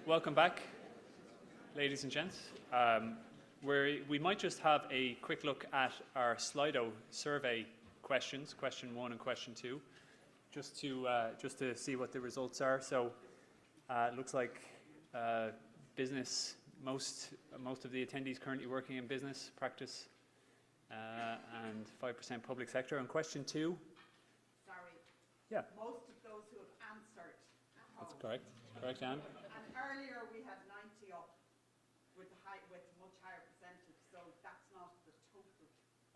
welcome back, ladies and gents. We might just have a quick look at our Slido survey questions, question 1 and question 2, just to see what the results are. So it looks like business, most of the attendees currently working in business, practice, and 5% public sector. And question 2. Sorry. Yeah. Most of those who have answered. That's correct. Correct, Anne. And earlier we had 90 up with much higher percentage, so that's not the total.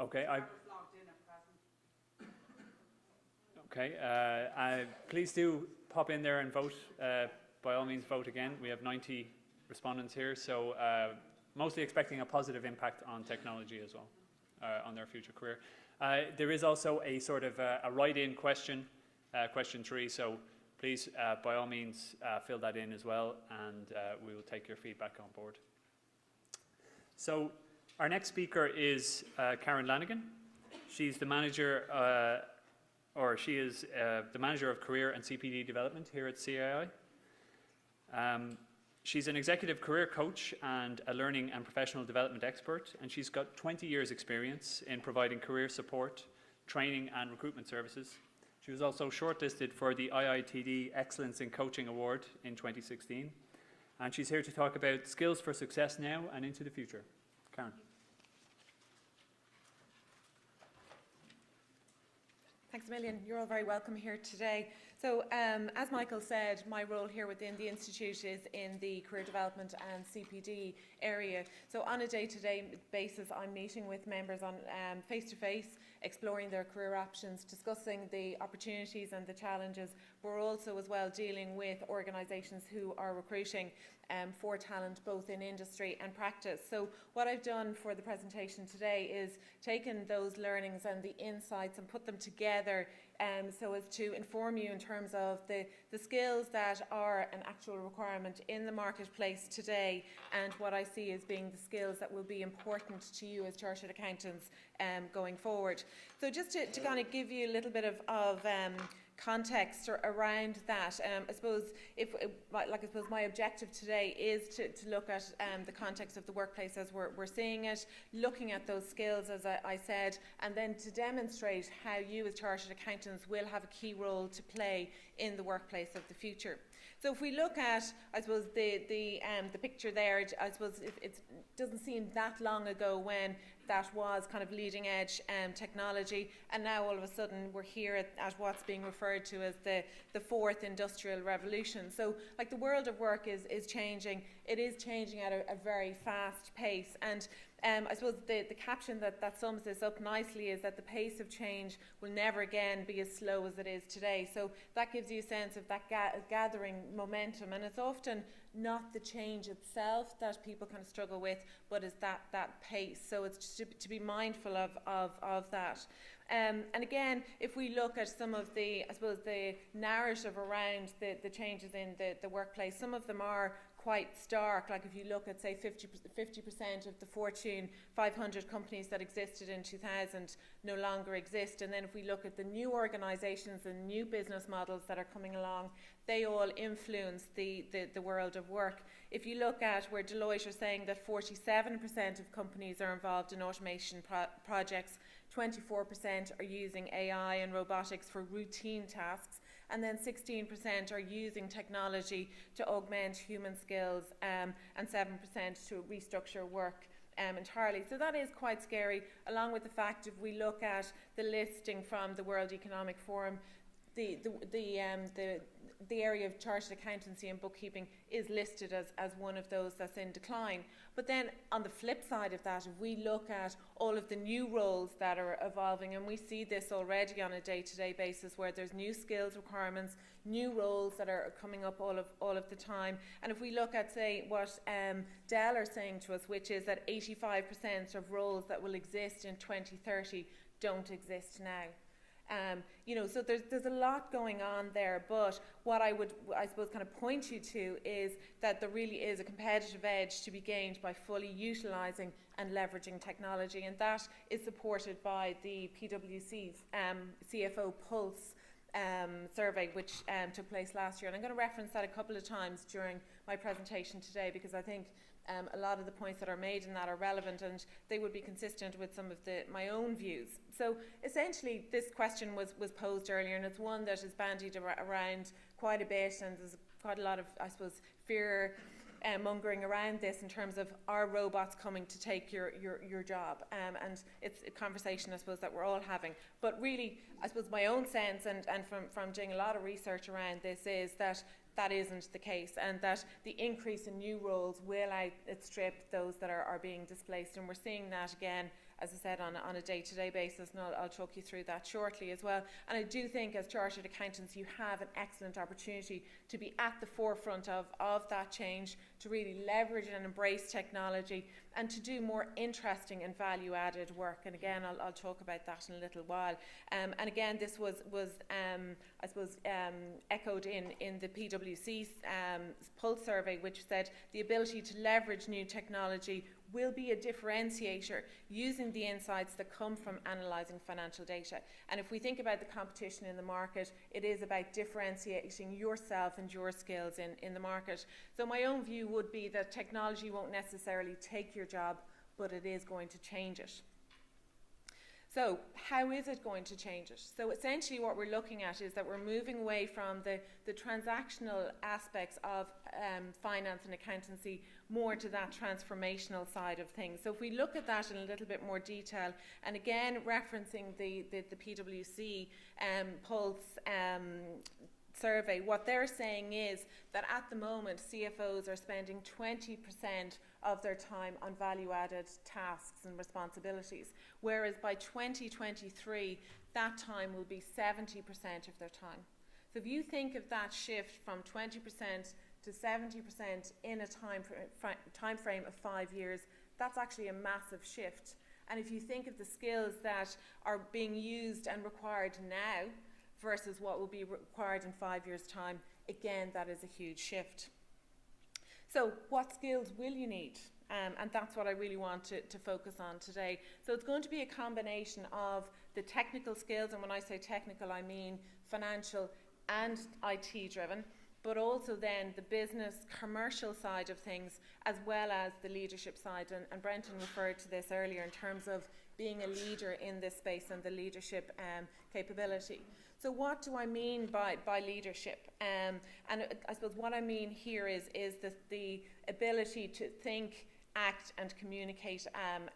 Okay. I was logged in at present. Okay. Please do pop in there and vote. By all means, vote again. We have 90 respondents here, so mostly expecting a positive impact on technology as well, on their future career. There is also a sort of a write-in question, question 3, so please, by all means, fill that in as well, and we will take your feedback on board. So our next speaker is Karin Lanigan. She's the manager, she is the manager of career and CPD development here at CAI. She's an executive career coach and a learning and professional development expert, and she's got 20 years experience in providing career support, training and recruitment services. She was also shortlisted for the IITD Excellence in Coaching Award in 2016, and she's here to talk about skills for success now and into the future. Karin. Thanks a million. You're all very welcome here today. So as Michael said, my role here within the Institute is in the career development and CPD area. So on a day-to-day basis, I'm meeting with members on face-to-face, exploring their career options, discussing the opportunities and the challenges. We're also as well dealing with organisations who are recruiting for talent both in industry and practice. So what I've done for the presentation today is taken those learnings and the insights and put them together so as to inform you in terms of the skills that are an actual requirement in the marketplace today, and what I see as being the skills that will be important to you as chartered accountants going forward. So just to kind of give you a little bit of context around that, I suppose my objective today is to look at the context of the workplace as we're seeing it, looking at those skills as I said, and then to demonstrate how you as chartered accountants will have a key role to play in the workplace of the future. So if we look at, I suppose, the picture there, I suppose it doesn't seem that long ago when that was kind of leading edge technology, and now all of a sudden we're here at what's being referred to as the fourth industrial revolution. So like the world of work is changing. It is changing at a very fast pace, and I suppose the caption that sums this up nicely is that the pace of change will never again be as slow as it is today. So that gives you a sense of that gathering momentum, and it's often not the change itself that people kind of struggle with, but is that pace. So it's just to be mindful of that. And again, if we look at some of the, I suppose, the narrative around the changes in the workplace, some of them are quite stark. Like if you look at, say, 50% of the Fortune 500 companies that existed in 2000 no longer exist. And then if we look at the new organisations and new business models that are coming along, they all influence the world of work. If you look at where Deloitte are saying that 47% of companies are involved in automation projects, 24% are using AI and robotics for routine tasks, and then 16% are using technology to augment human skills, and 7% to restructure work entirely. So that is quite scary, along with the fact if we look at the listing from the World Economic Forum, the area of chartered accountancy and bookkeeping is listed as one of those that's in decline. But then on the flip side of that, if we look at all of the new roles that are evolving, and we see this already on a day-to-day basis where there's new skills requirements, new roles that are coming up all of the time. And if we look at, say, what Dell are saying to us, which is that 85% of roles that will exist in 2030 don't exist now. So there's a lot going on there, but what I would, I suppose, kind of point you to is that there really is a competitive edge to be gained by fully utilising and leveraging technology, and that is supported by the PwC's CFO Pulse survey which took place last year, and I'm going to reference that a couple of times during my presentation today, because I think a lot of the points that are made in that are relevant, and they would be consistent with some of my own views. So essentially this question was posed earlier, and it's one that is bandied around quite a bit, and there's quite a lot of, I suppose, fear mongering around this in terms of, are robots coming to take your job? And it's a conversation, I suppose, that we're all having. But really, I suppose my own sense, and from doing a lot of research around this, is that that isn't the case, and that the increase in new roles will outstrip those that are being displaced. And we're seeing that again, as I said, on a day-to-day basis, and I'll talk you through that shortly as well. And I do think as chartered accountants you have an excellent opportunity to be at the forefront of that change, to really leverage and embrace technology, and to do more interesting and value-added work. And again, I'll talk about that in a little while. And again, this was I suppose, echoed in the PwC Pulse survey, which said the ability to leverage new technology will be a differentiator using the insights that come from analysing financial data. And if we think about the competition in the market, it is about differentiating yourself and your skills in the market. So my own view would be that technology won't necessarily take your job, but it is going to change it. So how is it going to change it? So essentially what we're looking at is that we're moving away from the transactional aspects of finance and accountancy more to that transformational side of things. So if we look at that in a little bit more detail, and again referencing the PwC Pulse survey, what they're saying is that at the moment CFOs are spending 20% of their time on value-added tasks and responsibilities, whereas by 2023 that time will be 70% of their time. So if you think of that shift from 20% to 70% in a time frame of 5 years, that's actually a massive shift. And if you think of the skills that are being used and required now versus what will be required in 5 years' time, again, that is a huge shift. So what skills will you need? And that's what I really want to focus on today. So it's going to be a combination of the technical skills, and when I say technical I mean financial and IT driven, but also then the business commercial side of things, as well as the leadership side. And Brenton referred to this earlier in terms of being a leader in this space and the leadership capability. So what do I mean by leadership? And I suppose what I mean here is the ability to think, act and communicate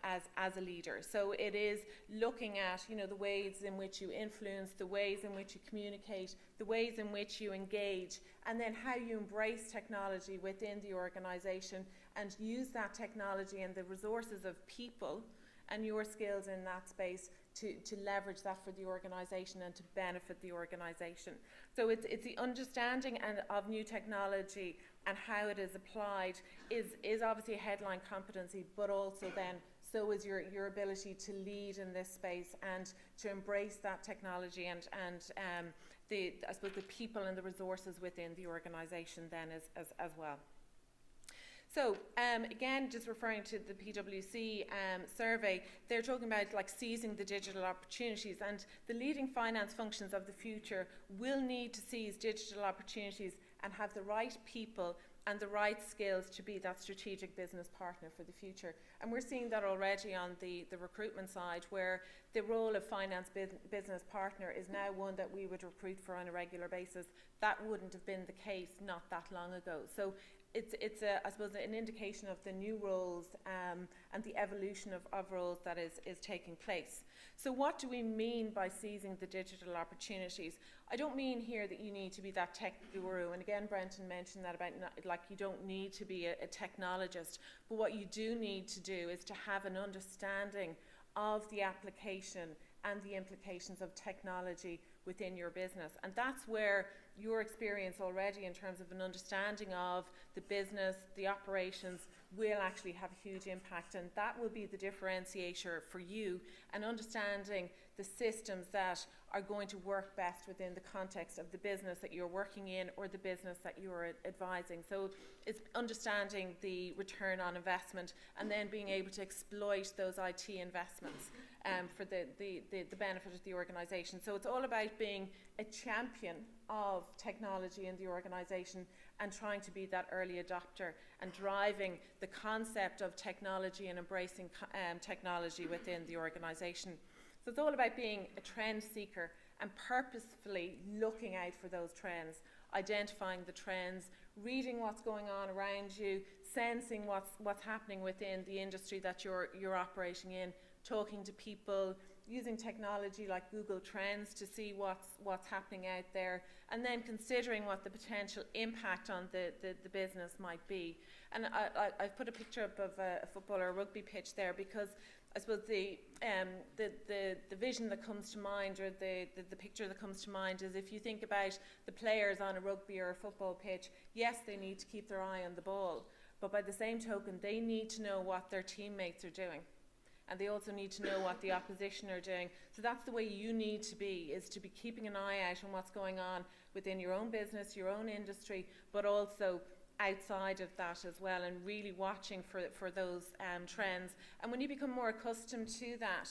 as a leader. So it is looking at, the ways in which you influence, the ways in which you communicate, the ways in which you engage, and then how you embrace technology within the organisation and use that technology and the resources of people and your skills in that space to leverage that for the organisation and to benefit the organisation. So it's the understanding of new technology and how it is applied is obviously a headline competency, but also then so is your ability to lead in this space and to embrace that technology and I suppose the people and the resources within the organisation then as well. So again, just referring to the PwC survey, they're talking about like seizing the digital opportunities, and the leading finance functions of the future will need to seize digital opportunities and have the right people and the right skills to be that strategic business partner for the future. And we're seeing that already on the recruitment side, where the role of finance business partner is now one that we would recruit for on a regular basis. That wouldn't have been the case not that long ago. So it's I suppose an indication of the new roles and the evolution of roles that is taking place. So what do we mean by seizing the digital opportunities? I don't mean here that you need to be that tech guru, and again Brenton mentioned that about you don't need to be a technologist, but what you do need to do is to have an understanding of the application and the implications of technology within your business. And that's where your experience already in terms of an understanding of the business, the operations, will actually have a huge impact, and that will be the differentiator for you, and understanding the systems that are going to work best within the context of the business that you're working in or the business that you're advising. So it's understanding the return on investment and then being able to exploit those IT investments for the benefit of the organisation. So it's all about being a champion of technology in the organisation and trying to be that early adopter and driving the concept of technology and embracing technology within the organisation. So it's all about being a trend seeker and purposefully looking out for those trends, identifying the trends, reading what's going on around you, sensing what's happening within the industry that you're operating in, talking to people, using technology like Google Trends to see what's happening out there, and then considering what the potential impact on the business might be. And I've put a picture up of a football or a rugby pitch there because I suppose the vision that comes to mind, or the picture that comes to mind, is if you think about the players on a rugby or a football pitch, yes, they need to keep their eye on the ball, but by the same token, they need to know what their teammates are doing. And they also need to know what the opposition are doing. So that's the way you need to be, is to be keeping an eye out on what's going on within your own business, your own industry, but also outside of that as well, and really watching for those trends. And when you become more accustomed to that,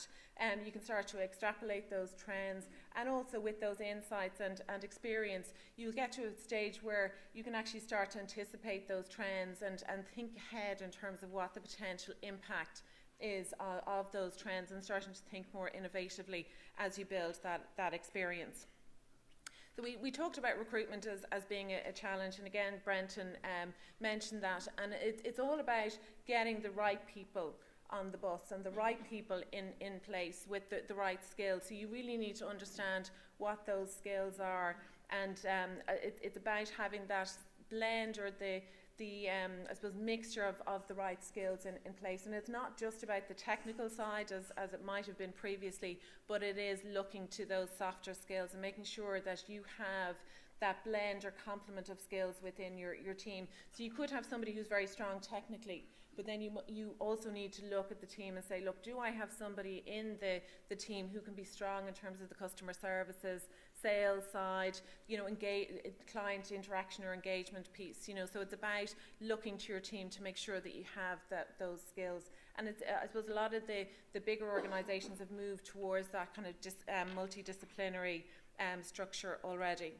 you can start to extrapolate those trends, and also with those insights and experience, you'll get to a stage where you can actually start to anticipate those trends and think ahead in terms of what the potential impact is of those trends, and starting to think more innovatively as you build that experience. So we talked about recruitment as being a challenge, and again Brenton mentioned that, and it's all about getting the right people on the bus and the right people in place with the right skills. So you really need to understand what those skills are, and it's about having that blend, or the I suppose mixture of the right skills in place. And it's not just about the technical side as it might have been previously, but it is looking to those softer skills and making sure that you have that blend or complement of skills within your team. So you could have somebody who's very strong technically, but then you also need to look at the team and say, look, do I have somebody in the team who can be strong in terms of the customer services, sales side, engage, client interaction or engagement piece, so it's about looking to your team to make sure that you have those skills. And it's, I suppose a lot of the bigger organisations have moved towards that kind of multidisciplinary structure already.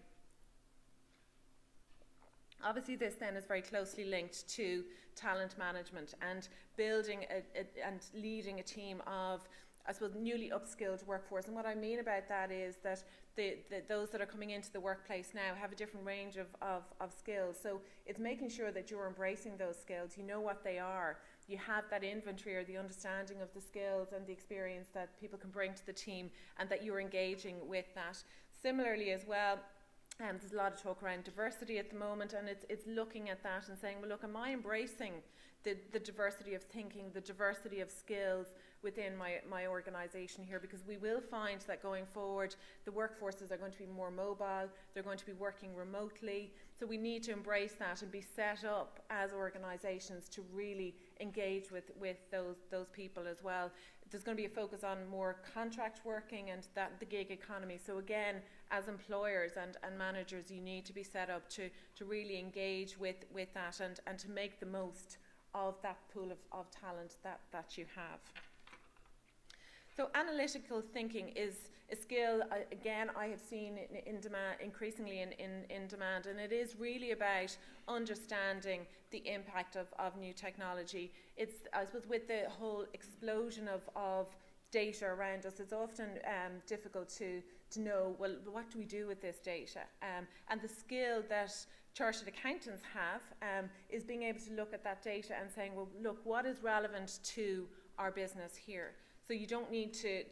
Obviously, this then is very closely linked to talent management and building and leading a team of, I suppose, newly upskilled workforce. And what I mean about that is that those that are coming into the workplace now have a different range of skills. So it's making sure that you're embracing those skills, you know what they are, you have that inventory or the understanding of the skills and the experience that people can bring to the team, and that you're engaging with that. Similarly as well, there's a lot of talk around diversity at the moment, and it's looking at that and saying, well, look, am I embracing the diversity of thinking, the diversity of skills within my organisation here? Because we will find that going forward, the workforces are going to be more mobile, they're going to be working remotely, so we need to embrace that and be set up as organisations to really engage with those people as well. There's going to be a focus on more contract working and the gig economy. So again, as employers and managers, you need to be set up to really engage with that and to make the most of that pool of talent that you have. So analytical thinking is a skill, again, I have seen in demand, increasingly in demand, and it is really about understanding the impact of new technology. It's, I suppose, with the whole explosion of data around us, it's often difficult to know, well, what do we do with this data? And the skill that chartered accountants have is being able to look at that data and saying, well, look, what is relevant to our business here? So you don't need to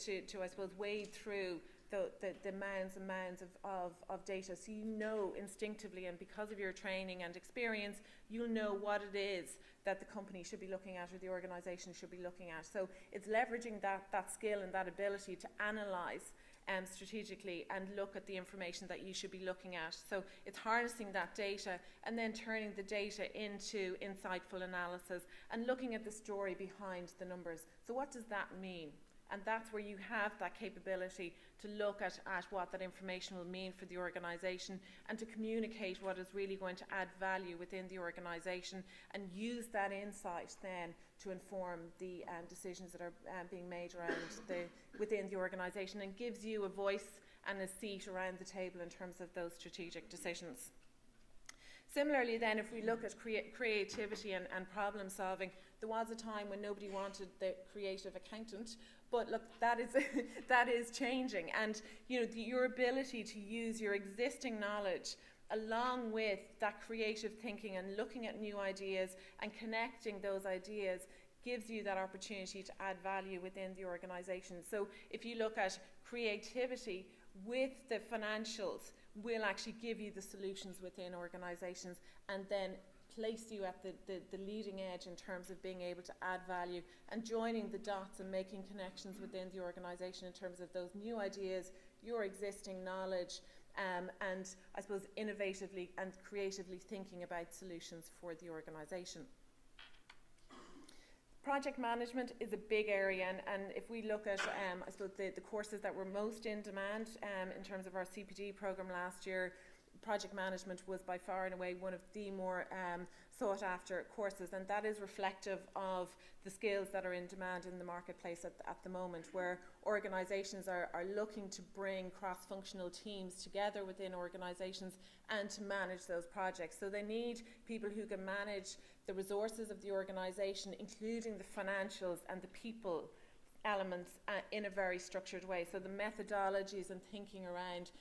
I suppose, wade through the mounds and mounds of data. So you know instinctively, and because of your training and experience, you'll know what it is that the company should be looking at or the organisation should be looking at. So it's leveraging that skill and that ability to analyse strategically and look at the information that you should be looking at. So it's harnessing that data and then turning the data into insightful analysis and looking at the story behind the numbers. So what does that mean? And that's where you have that capability to look at what that information will mean for the organisation and to communicate what is really going to add value within the organisation and use that insight then to inform the decisions that are being made around within the organisation, and gives you a voice and a seat around the table in terms of those strategic decisions. Similarly then, if we look at creativity and problem solving, there was a time when nobody wanted the creative accountant, but look, that is changing. And your ability to use your existing knowledge along with that creative thinking and looking at new ideas and connecting those ideas gives you that opportunity to add value within the organisation. So if you look at creativity with the financials, will actually give you the solutions within organisations and then place you at the leading edge in terms of being able to add value and joining the dots and making connections within the organisation in terms of those new ideas, your existing knowledge, and I suppose innovatively and creatively thinking about solutions for the organisation. Project management is a big area, and if we look at I suppose the courses that were most in demand in terms of our CPD programme last year, project management was by far and away one of the more sought after courses, and that is reflective of the skills that are in demand in the marketplace at the moment, where organisations are looking to bring cross-functional teams together within organisations and to manage those projects. So they need people who can manage the resources of the organisation, including the financials and the people elements in a very structured way. So the methodologies and thinking around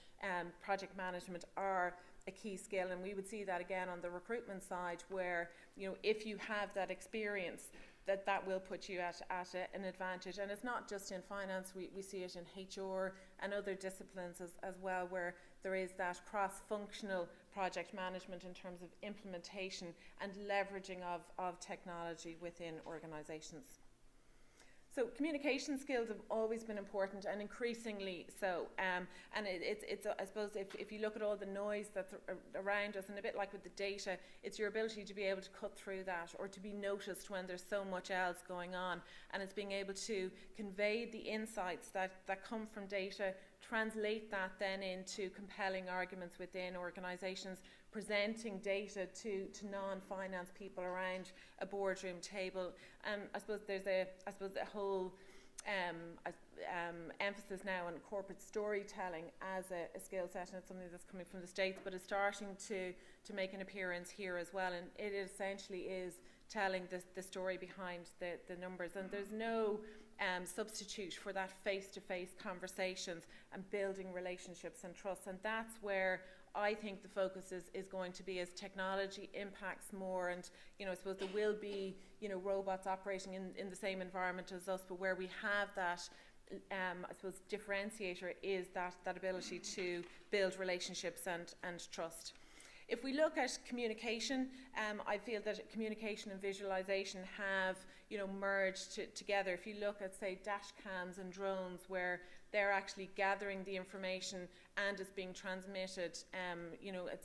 project management are a key skill, and we would see that again on the recruitment side, where if you have that experience, that will put you at an advantage. And it's not just in finance, we see it in HR and other disciplines as well, where there is that cross-functional project management in terms of implementation and leveraging of technology within organisations. So communication skills have always been important, and increasingly so. And it's I suppose if you look at all the noise that's around us, and a bit like with the data, it's your ability to be able to cut through that or to be noticed when there's so much else going on. And it's being able to convey the insights that come from data, translate that then into compelling arguments within organisations, presenting data to non-finance people around a boardroom table. And I suppose there's a whole emphasis now on corporate storytelling as a skill set, and it's something that's coming from the States, but is starting to make an appearance here as well. And it essentially is telling the story behind the numbers. And there's no substitute for that face-to-face conversations and building relationships and trust. And that's where I think the focus is going to be as technology impacts more. And I suppose there will be robots operating in the same environment as us, but where we have that I suppose differentiator is that ability to build relationships and trust. If we look at communication, I feel that communication and visualization have merged together. If you look at, say, dash cams and drones, where they're actually gathering the information and it's being transmitted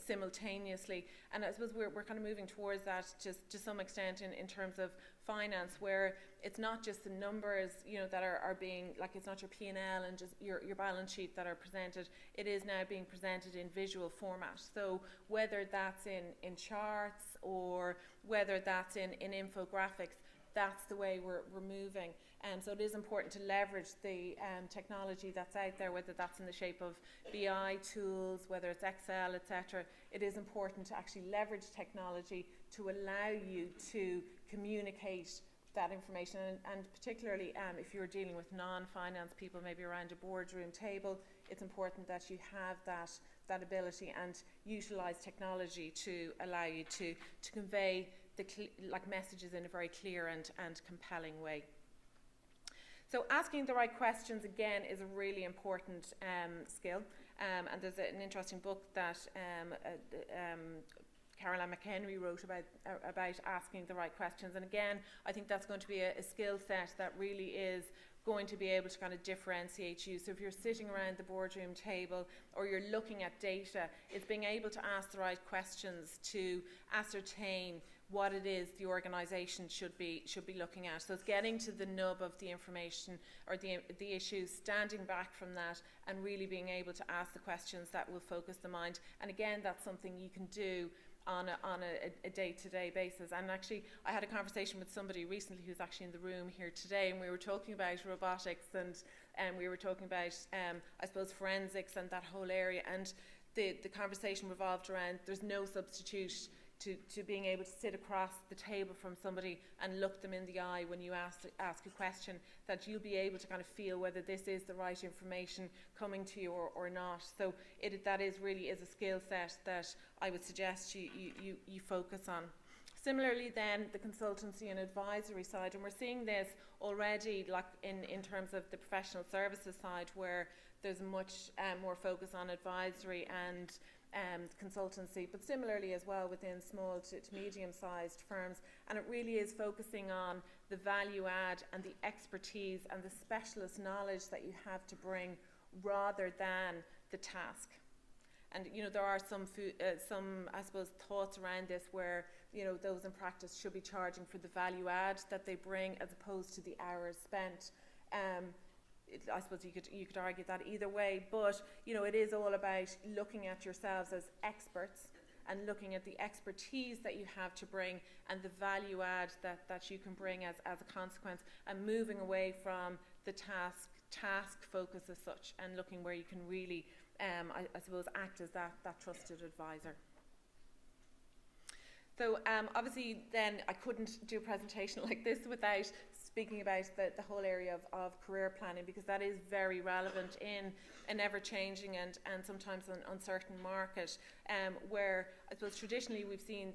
simultaneously. And I suppose we're kind of moving towards that to some extent in terms of finance, where it's not just the numbers that are being, like, it's not your P&L and just your balance sheet that are presented. It is now being presented in visual format. So whether that's in charts or whether that's in infographics, that's the way we're moving. So it is important to leverage the technology that's out there, whether that's in the shape of BI tools, whether it's Excel, etc. It is important to actually leverage technology to allow you to communicate that information, and particularly if you're dealing with non-finance people, maybe around a boardroom table, it's important that you have that ability and utilise technology to allow you to convey messages in a very clear and compelling way. So asking the right questions, again, is a really important skill. And there's an interesting book that Karin Lanigan wrote about asking the right questions. And again, I think that's going to be a skill set that really is going to be able to kind of differentiate you. So if you're sitting around the boardroom table or you're looking at data, it's being able to ask the right questions to ascertain what it is the organisation should be looking at. So it's getting to the nub of the information or the issues, standing back from that and really being able to ask the questions that will focus the mind. And again, that's something you can do on a day-to-day basis. And actually, I had a conversation with somebody recently who's actually in the room here today, and we were talking about robotics and we were talking about, I suppose, forensics and that whole area. And the conversation revolved around there's no substitute to being able to sit across the table from somebody and look them in the eye when you ask a question, that you'll be able to kind of feel whether this is the right information coming to you or not. So that really is a skill set that I would suggest you focus on. Similarly then, the consultancy and advisory side, and we're seeing this already like in terms of the professional services side, where there's much more focus on advisory and consultancy, but similarly as well within small to medium-sized firms. And it really is focusing on the value add and the expertise and the specialist knowledge that you have to bring rather than the task. And there are some I suppose thoughts around this where those in practice should be charging for the value add that they bring as opposed to the hours spent. I suppose you could argue that either way, but it is all about looking at yourselves as experts and looking at the expertise that you have to bring and the value add that you can bring as a consequence, and moving away from the task focus as such, and looking where you can really I suppose act as that trusted advisor. So obviously then I couldn't do a presentation like this without speaking about the whole area of career planning, because that is very relevant in an ever-changing and sometimes an uncertain market, where I suppose traditionally we've seen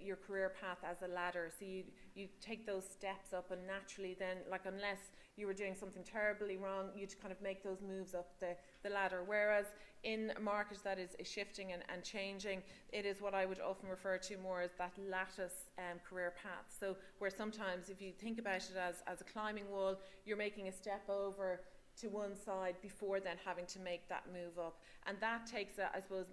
your career path as a ladder. So you take those steps up, and naturally then, like, unless you were doing something terribly wrong, you'd kind of make those moves up the ladder. Whereas in a market that is shifting and changing, it is what I would often refer to more as that lattice career path. So where sometimes if you think about it as a climbing wall, you're making a step over to one side before then having to make that move up. And that takes, I suppose,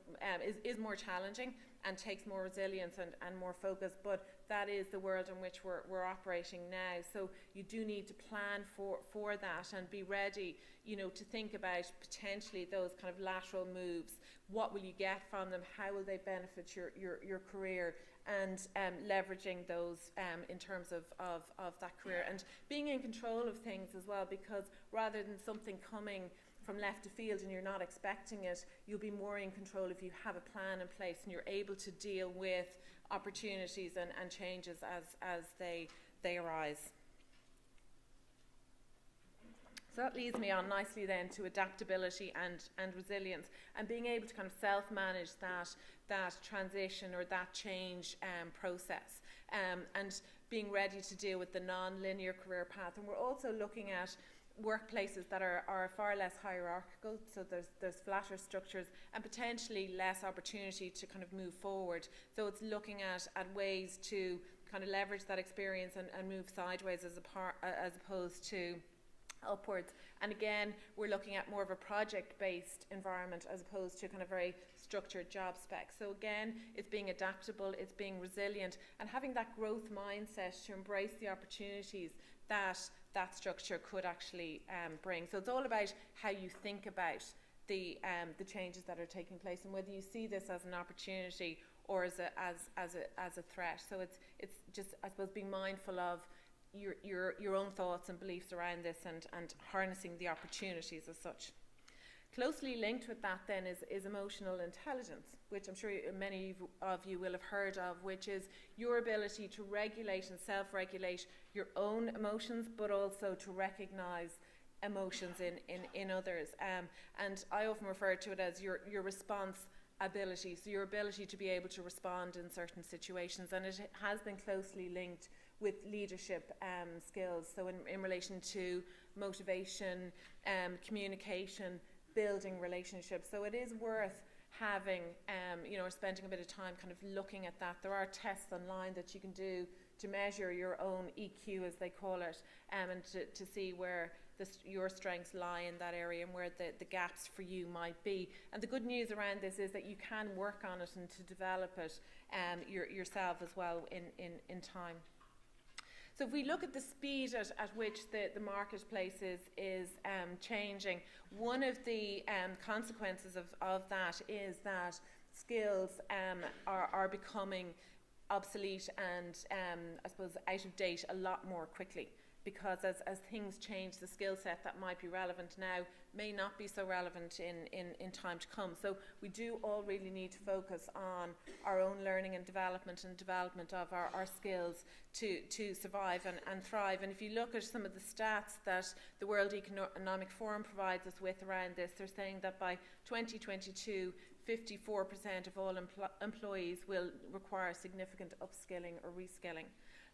is more challenging and takes more resilience and more focus, but that is the world in which we're operating now. So you do need to plan for that and be ready, to think about potentially those kind of lateral moves. What will you get from them? How will they benefit your career? And leveraging those in terms of that career, and being in control of things as well, because rather than something coming from left of field and you're not expecting it, you'll be more in control if you have a plan in place and you're able to deal with opportunities and changes as they arise. So that leads me on nicely then to adaptability and resilience, and being able to kind of self-manage that transition or that change process, and being ready to deal with the non-linear career path. And we're also looking at workplaces that are far less hierarchical, so there's flatter structures and potentially less opportunity to kind of move forward. So it's looking at ways to kind of leverage that experience and move sideways as opposed to upwards. And again, we're looking at more of a project-based environment as opposed to kind of very structured job spec. So again, it's being adaptable, it's being resilient, and having that growth mindset to embrace the opportunities that structure could actually bring. So it's all about how you think about the changes that are taking place, and whether you see this as an opportunity or as a threat. So it's just, I suppose, being mindful of your own thoughts and beliefs around this, and harnessing the opportunities as such. Closely linked with that then is emotional intelligence, which I'm sure many of you will have heard of, which is your ability to regulate and self-regulate your own emotions, but also to recognise emotions in others. And I often refer to it as your response ability, so your ability to be able to respond in certain situations. And it has been closely linked with leadership skills, so in relation to motivation, communication, building relationships. So it is worth having, or spending a bit of time kind of looking at that. There are tests online that you can do to measure your own EQ, as they call it, and to see where your strengths lie in that area and where the gaps for you might be. And the good news around this is that you can work on it and to develop it yourself as well in time. So if we look at the speed at which the marketplace is changing, one of the consequences of that is that skills are becoming obsolete and I suppose out of date a lot more quickly, because as things change, the skill set that might be relevant now may not be so relevant in time to come. So we do all really need to focus on our own learning and development of our skills to survive and thrive. And if you look at some of the stats that the World Economic Forum provides us with around this, they're saying that by 2022, 54% of all employees will require significant upskilling or reskilling.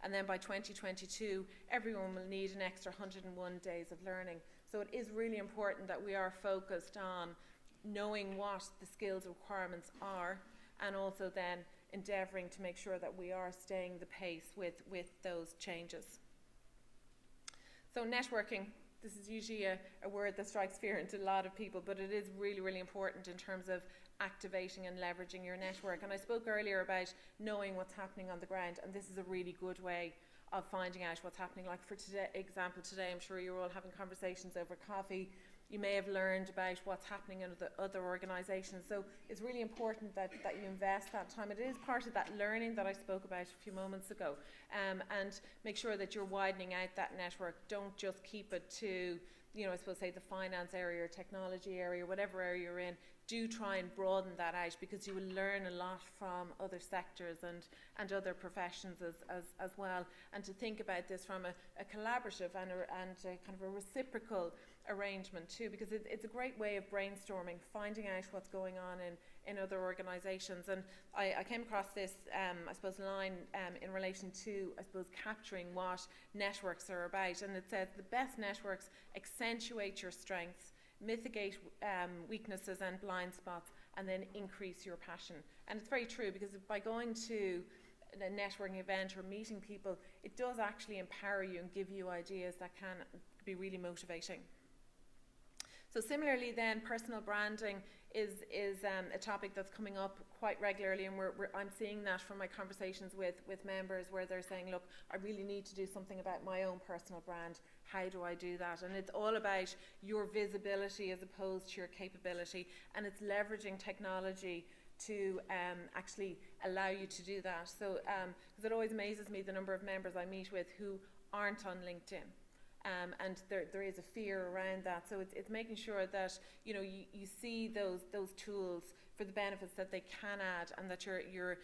And then by 2022, everyone will need an extra 101 days of learning. So it is really important that we are focused on knowing what the skills requirements are, and also then endeavouring to make sure that we are staying the pace with those changes. So networking, this is usually a word that strikes fear into a lot of people, but it is really, really important in terms of activating and leveraging your network. And I spoke earlier about knowing what's happening on the ground, and this is a really good way of finding out what's happening. Like for example today, I'm sure you're all having conversations over coffee. You may have learned about what's happening in the other organisations. So it's really important that you invest that time. It is part of that learning that I spoke about a few moments ago. And make sure that you're widening out that network. Don't just keep it to, I suppose, say the finance area or technology area, whatever area you're in. Do try and broaden that out, because you will learn a lot from other sectors and other professions as well. And to think about this from a collaborative and a kind of a reciprocal arrangement too, because it's a great way of brainstorming, finding out what's going on in other organisations. And I came across this, I suppose, line in relation to, I suppose, capturing what networks are about. And it says the best networks accentuate your strengths, mitigate weaknesses and blind spots, and then increase your passion. And it's very true, because by going to a networking event or meeting people, it does actually empower you and give you ideas that can be really motivating. So similarly then, personal branding is a topic that's coming up quite regularly, and I'm seeing that from my conversations with members, where they're saying, look, I really need to do something about my own personal brand. How do I do that? And it's all about your visibility as opposed to your capability, and it's leveraging technology to actually allow you to do that. So because it always amazes me the number of members I meet with who aren't on LinkedIn. And there is a fear around that. So it's making sure that you see those tools for the benefits that they can add, and that you're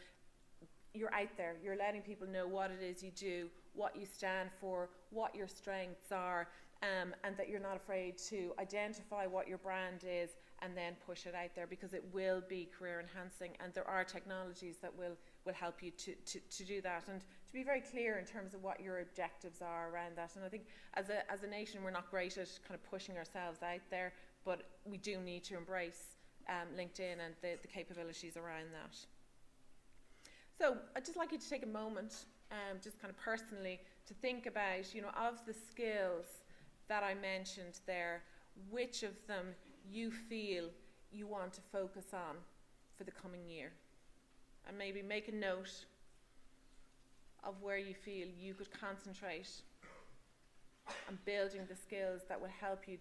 out there. You're letting people know what it is you do, what you stand for, what your strengths are, and that you're not afraid to identify what your brand is and then push it out there, because it will be career enhancing, and there are technologies that will help you to do that, and to be very clear in terms of what your objectives are around that. And I think as a nation, we're not great at kind of pushing ourselves out there, but we do need to embrace LinkedIn and the capabilities around that. So I'd just like you to take a moment, just kind of personally, to think about, of the skills that I mentioned there, which of them you feel you want to focus on for the coming year. And maybe make a note of where you feel you could concentrate on building the skills that will help you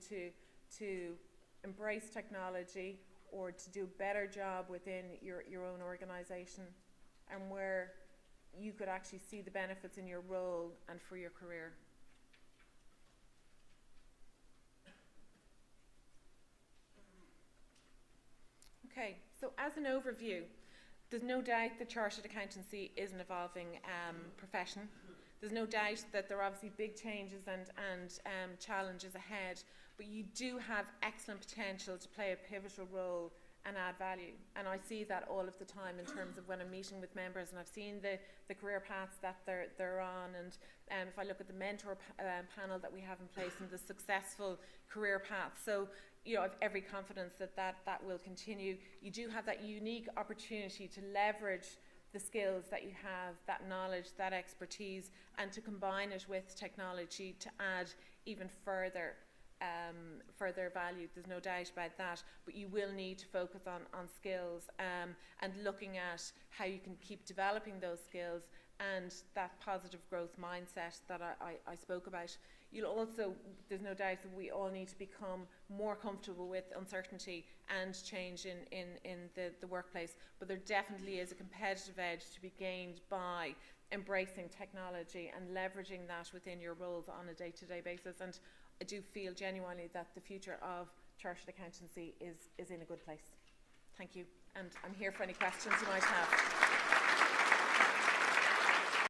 to embrace technology, or to do a better job within your own organisation, and where you could actually see the benefits in your role and for your career. Okay, so as an overview, there's no doubt that chartered accountancy is an evolving profession. There's no doubt that there are obviously big changes and challenges ahead, but you do have excellent potential to play a pivotal role and add value. And I see that all of the time in terms of when I'm meeting with members, and I've seen the career paths that they're on, and if I look at the mentor panel that we have in place and the successful career path. So, you know, I have every confidence that that will continue. You do have that unique opportunity to leverage the skills that you have, that knowledge, that expertise, and to combine it with technology to add even further value. There's no doubt about that, but you will need to focus on skills and looking at how you can keep developing those skills and that positive growth mindset that I spoke about. You'll also, there's no doubt that we all need to become more comfortable with uncertainty and change in the workplace, but there definitely is a competitive edge to be gained by embracing technology and leveraging that within your roles on a day-to-day basis. And I do feel genuinely that the future of chartered accountancy is in a good place. Thank you, and I'm here for any questions you might have.